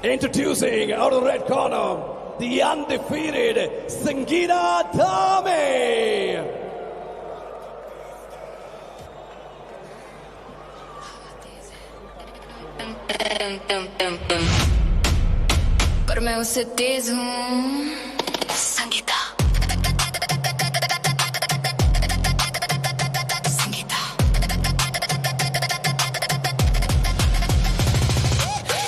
Introducing out of the red corner, the undefeated Sangita Dhami. पर मैं उससे तेज हूँ संगीता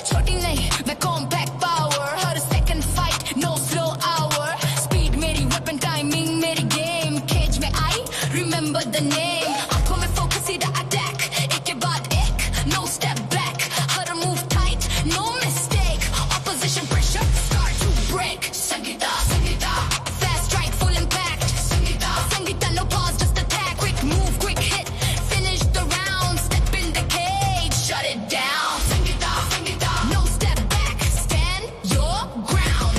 छोटी नहीं मैं कॉम्पैक्ट पावर हर second fight no slow hour speed मेरी वेपन टाइमिंग मेरी गेम केज में आई रिमेंबर द नेम आंखों में फोकस सीधा अटैक एक के बाद एक नो स्टेप बैक हर move tight no mistake opposition pressure start to break Sangeeta Sangeeta fast strike full impact Sangeeta Sangeeta no pause just attack quick move quick hit finish the round step in the cage shut it down Sangeeta Sangeeta no step back stand your ground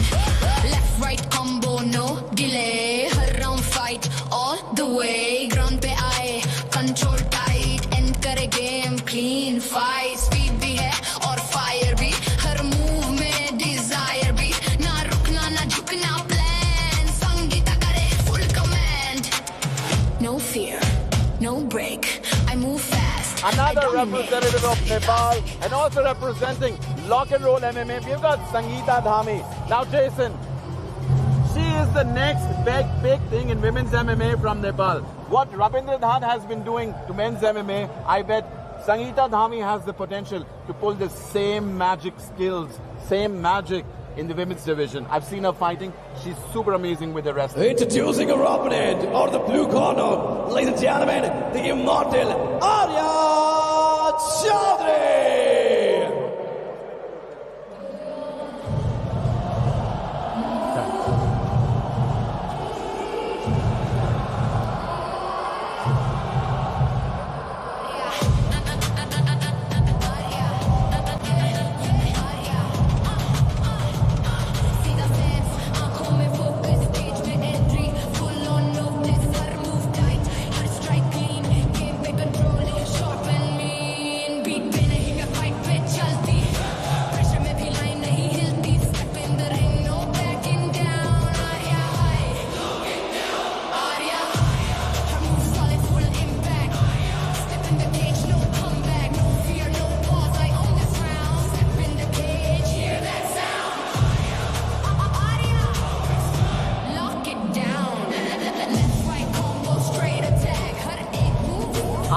left right combo no delay her round fight all the way ground पे आए control tight end करे game clean fight speed भी है और fire भी हर move में desire भी ना रुकना ना झुकना plan संगीता करे full command no fear no break I move fast Another representative of Nepal and also representing Lock and Roll MMA, we've got Sangita Dhami. Now Jason, she is the next big thing in women's MMA from Nepal. What Rabindra Dhan has been doing to men's MMA, I bet Sangita Dhami has the potential to pull the same magic skills, same magic in the women's division. I've seen her fighting. She's super amazing with the wrestling. Introducing her opponent out of the blue corner, ladies and gentlemen, the Immortal Aarya Chaudhary.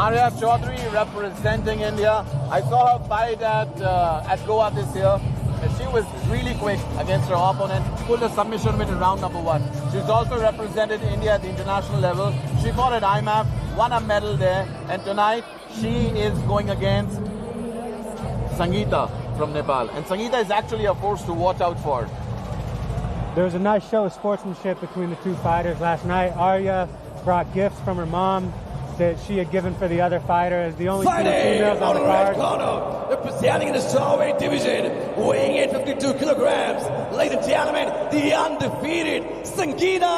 Aarya Chaudhary representing India. I saw her fight at Goa this year. She was really quick against her opponent, pulled a submission win in round number 1. She's also represented India at the international level. She fought at IMAF, won a medal there, and tonight she is going against Sangita from Nepal. And Sangita is actually a force to watch out for. There was a nice show of sportsmanship between the two fighters last night. Aarya brought gifts from her mom that she had given for the other fighter as the only two females on the card. Corner, representing in the Strawweight division, weighing in 52 kilograms, ladies and gentlemen, the undefeated Sangita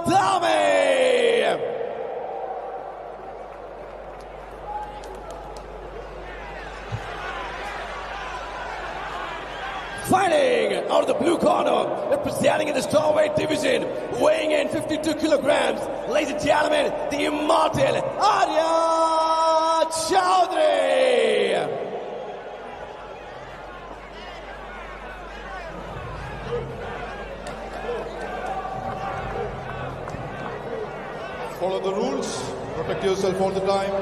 Dhami. Fighting out of the blue corner, representing in the Strawweight division, weighing in 52 kilograms, ladies and gentlemen, the Immortal Aarya Chaudhary. Follow the rules, protect yourself all the time.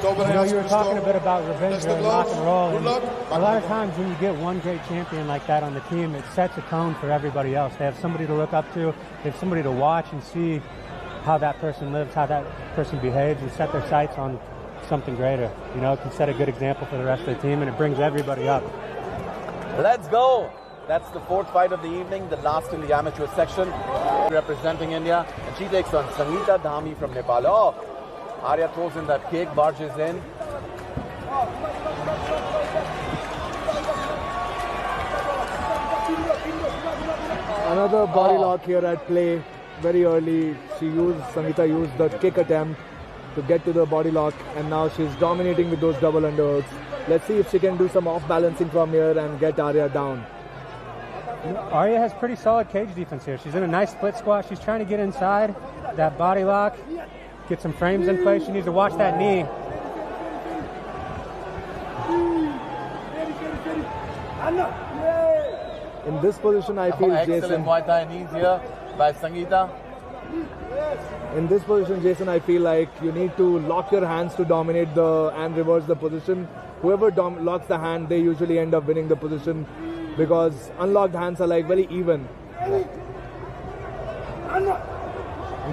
I know you were talking a bit about revenge and rock and roll. And a lot of times when you get one great champion like that on the team, it sets a tone for everybody else. They have somebody to look up to, they have somebody to watch and see how that person lives, how that person behaves, and set their sights on something greater. You know, it can set a good example for the rest of the team, and it brings everybody up. Let's go! That's the fourth fight of the evening, the last in the amateur section, representing India. And she takes on Sangita Dhami from Nepal. Oh, Aarya throws in that kick, barges in. Another body lock here at play very early. Sangita used the kick attempt to get to the body lock, and now she's dominating with those double underhooks. Let's see if she can do some off balancing from here and get Aarya down. Aarya has pretty solid cage defense here. She's in a nice split squat. She's trying to get inside that body lock, get some frames in place. She needs to watch that knee. In this position, I feel excellent Jason. Muay Thai knees here by Sangita. In this position, Jason, I feel like you need to lock your hands to dominate and reverse the position. Whoever locks the hand, they usually end up winning the position because unlocked hands are like very even.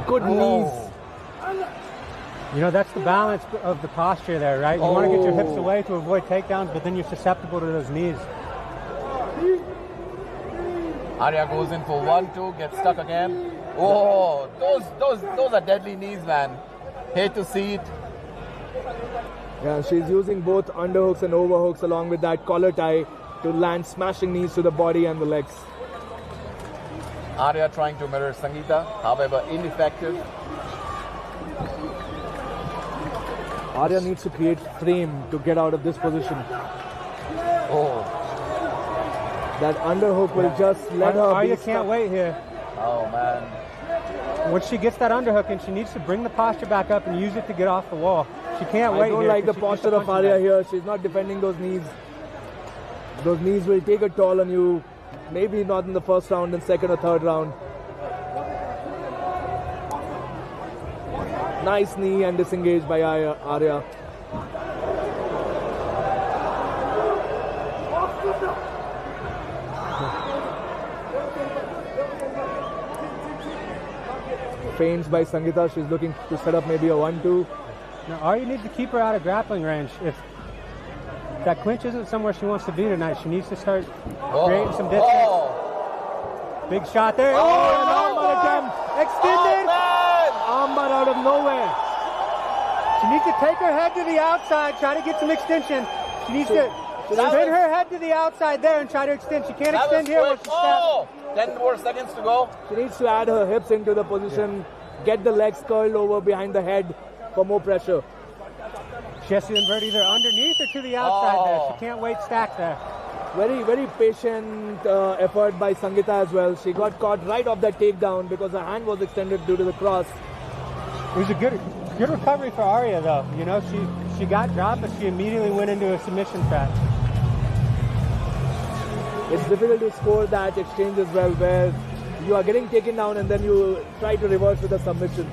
Good knees. You know, that's the balance of the posture there, right? You want to get your hips away to avoid takedowns, but then you're susceptible to those knees. Aarya goes in for 1-2, gets stuck again. Oh, those are deadly knees, man. Hate to see it. Yeah, she's using both underhooks and overhooks along with that collar tie to land smashing knees to the body and the legs. Aarya trying to mirror Sangita, however ineffective. Aarya needs to create frame to get out of this position. Oh. That underhook will just let her Aarya can't wait here. Oh, man. Once she gets that underhook in, she needs to bring the posture back up and use it to get off the wall. She can't wait here. I don't like the posture of Aarya here. She's not defending those knees. Those knees will take a toll on you. Maybe not in the first round, in second or third round. Nice knee and disengaged by Aarya. Feints by Sangita. She's looking to set up maybe a 1-2. Now, Aarya needs to keep her out of grappling range. If that clinch isn't somewhere she wants to be tonight, she needs to start creating some distance. Big shot there. An armbar attempt. Extended. Armbar out of nowhere. She needs to take her head to the outside, try to get some extension. She needs to spin her head to the outside there and try to extend. She can't extend here where she's stepped. 10 more seconds to go. She needs to add her hips into the position, get the legs curled over behind the head for more pressure. She has to invert either underneath or to the outside there. She can't wait stack there. Very, very patient effort by Sangita as well. She got caught right off that takedown because her hand was extended due to the cross. It was a good recovery for Aarya though. You know, she got dropped, but she immediately went into a submission trap. It's difficult to score that exchange as well, where you are getting taken down and then you try to reverse with a submission.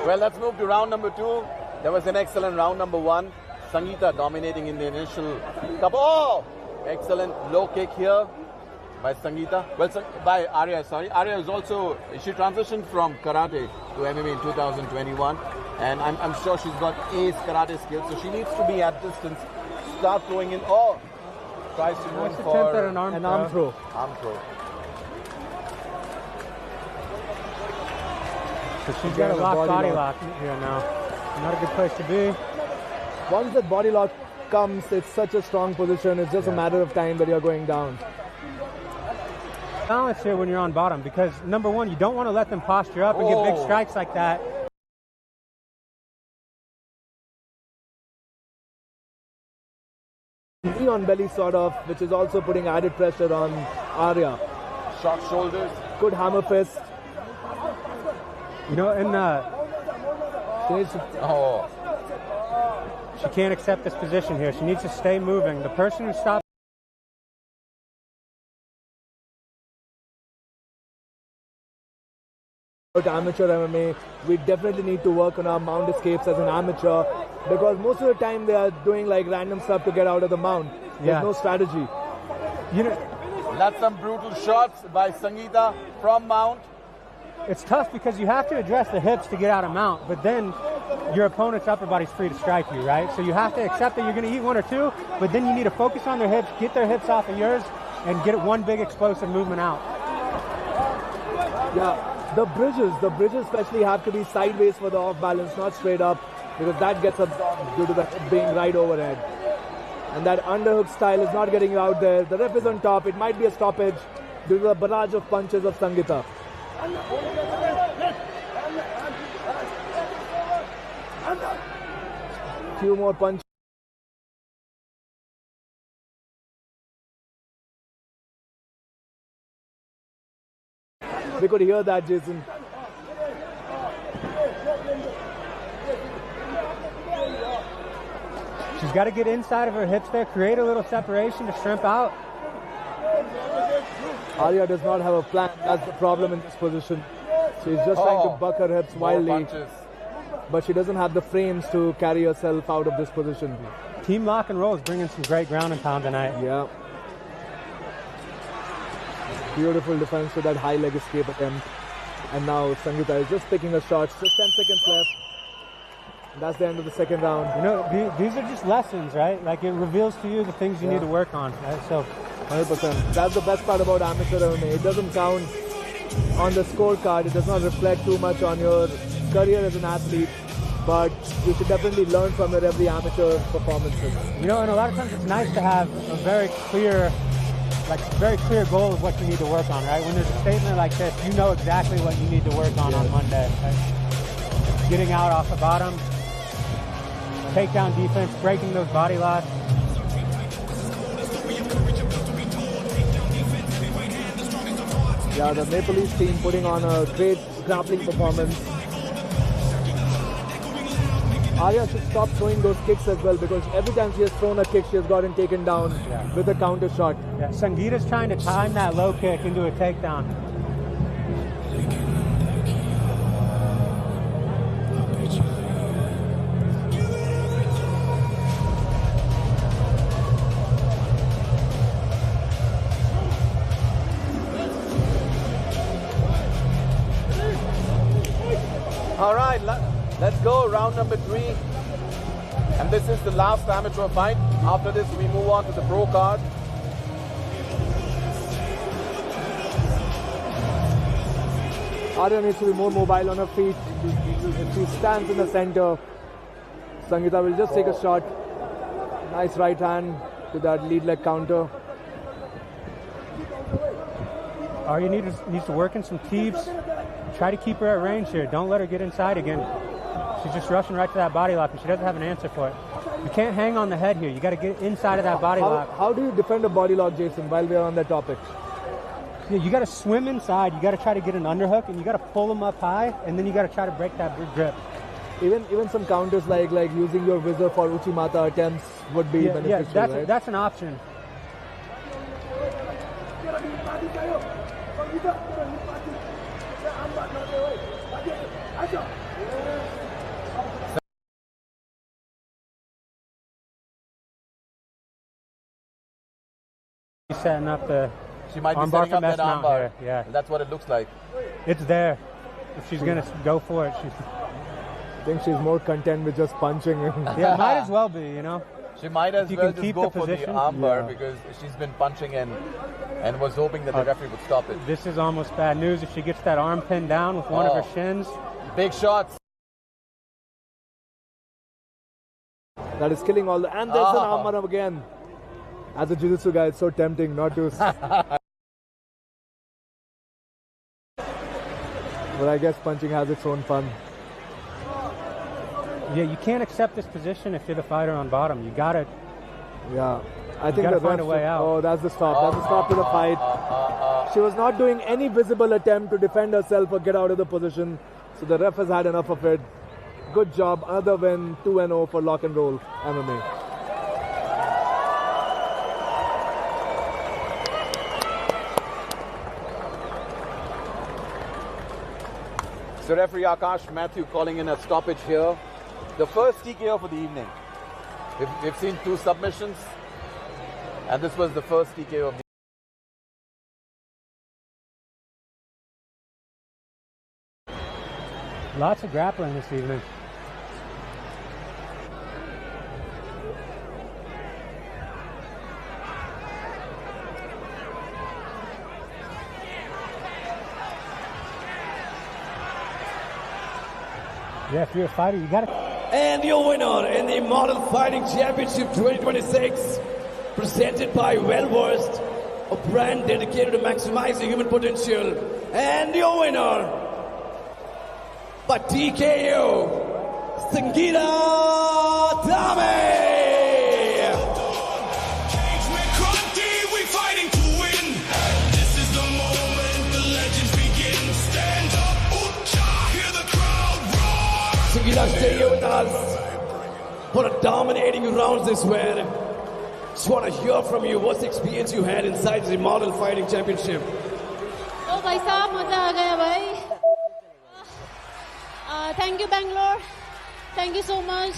Well, let's move to round number 2. There was an excellent round number 1. Sangita dominating in the initial couple. Oh! Excellent low kick here by Sangita. Well, by Aarya, sorry. Aarya is also, she transitioned from karate to MMA in 2021. And I'm sure she's got ace karate skills. So she needs to be at distance. Start throwing in. Oh! Tries to go for an arm throw. Arm throw. So she's got a locked body lock here now. Not a good place to be. Once that body lock comes, it's such a strong position. It's just a matter of time that you're going down. Balance here when you're on bottom because number one, you don't want to let them posture up and get big strikes like that. Knee on belly sort of, which is also putting added pressure on Aarya. Short shoulders. Good hammer fist. You know, and she can't accept this position here. She needs to stay moving. The person who stops Amateur MMA, we definitely need to work on our mount escapes as an amateur, because most of the time they are doing like random stuff to get out of the mount. There's no strategy. You know, That's some brutal shots by Sangita from mount. it's tough because you have to address the hips to get out of mount, but then your opponent's upper body's free to strike you, right? So you have to accept that you're going to eat one or two, but then you need to focus on their hips, get their hips off of yours, and get one big explosive movement out. Yeah, the bridges especially have to be sideways for the off balance, not straight up, because that gets absorbed due to the hip being right overhead. And that underhook style is not getting you out there. The ref is on top. It might be a stoppage due to the barrage of punches of Sangita. Few more punches. We could hear that, Jason. She's got to get inside of her hips there, create a little separation to shrimp out. Aarya does not have a plan. That's the problem in this position. She's just trying to buck her hips wildly, but she doesn't have the frames to carry herself out of this position. Team Lock and Roll is bringing some great ground and pound tonight. Yeah. Beautiful defense to that high leg escape attempt. And now Sangita is just picking her shots. Just 10 seconds left. That's the end of the second round. You know, these are just lessons, right? Like, it reveals to you the things you need to work on, right? So 100%. That's the best part about amateur MMA. It doesn't count on the scorecard. It does not reflect too much on your career as an athlete. But you should definitely learn from your every amateur performances. You know, and a lot of times it's nice to have a very clear goal of what you need to work on, right? When there's a statement like this, you know exactly what you need to work on Monday. Right? Getting out off the bottom, takedown defense, breaking those body locks. Yeah, the Nepalese team putting on a great grappling performance. Aarya should stop throwing those kicks as well, because every time she has thrown a kick, she has gotten taken down with a counter shot. Yeah, Sangita's trying to time that low kick into a takedown. All right, let's go round number 3. And this is the last amateur fight. After this, we move on to the pro card. Aarya needs to be more mobile on her feet. If she stands in the center, Sangita will just take a shot. Nice right hand to that lead leg counter. Aarya needs to work in some teeps. Try to keep her at range here. Don't let her get inside again. She's just rushing right to that body lock, and she doesn't have an answer for it. You can't hang on the head here. You got to get inside of that body lock. How do you defend a body lock, Jason, while we are on that topic? Yeah, you got to swim inside. You got to try to get an underhook, and you got to pull them up high, and then you got to try to break that grip. Even some counters like using your whizzer for Uchimata attempts would be beneficial, right? That's an option. Setting up the She might be armbar setting up that armbar. Yeah, That's what it looks like. it's there. If she's gonna go for it, she's I think she's more content with just punching him. yeah, might as well be. You know, She might as you well can just keep go the for the position. armbar because she's been punching and was hoping that the referee would stop it. this is almost bad news if she gets that arm pinned down with one of her shins. Big shots. That is killing all the... And there's an armbar again. As a jiu-jitsu guy, it's so tempting not to... But I guess punching has its own fun. Yeah, you can't accept this position if you're the fighter on bottom. You gotta. Yeah. I think gotta the find ref a way out. Oh, that's the stop. That's the stop to the fight. She was not doing any visible attempt to defend herself or get out of the position. So the ref has had enough of it. Good job. Another win, 2-0 for Lock and Roll MMA. So referee Akash Matthew calling in a stoppage here. The first TKO for the evening. We've seen 2 submissions, and this was the first TKO of the Lots of grappling this evening. Yeah, if you're a fighter, you got to. And your winner in the Immortal Fighting Championship 2026, presented by Well-Versed, a brand dedicated to maximizing human potential. And your winner, by TKO, Sangita Dhame. Sangita, stay here with us for a dominating rounds this way. Just want to hear from you. What's the experience you had inside the Immortal Fighting Championship? Oh, भाई साहब मजा आ गया भाई. Thank you Bangalore. Thank you so much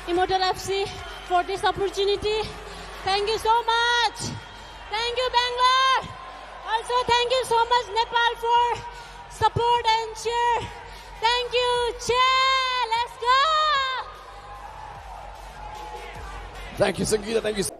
Immortal FC for this opportunity. Thank you so much. Thank you Bangalore. Also thank you so much Nepal for support and cheer. Thank you. Cheer. Let's go. Thank you, Sangita. Thank you.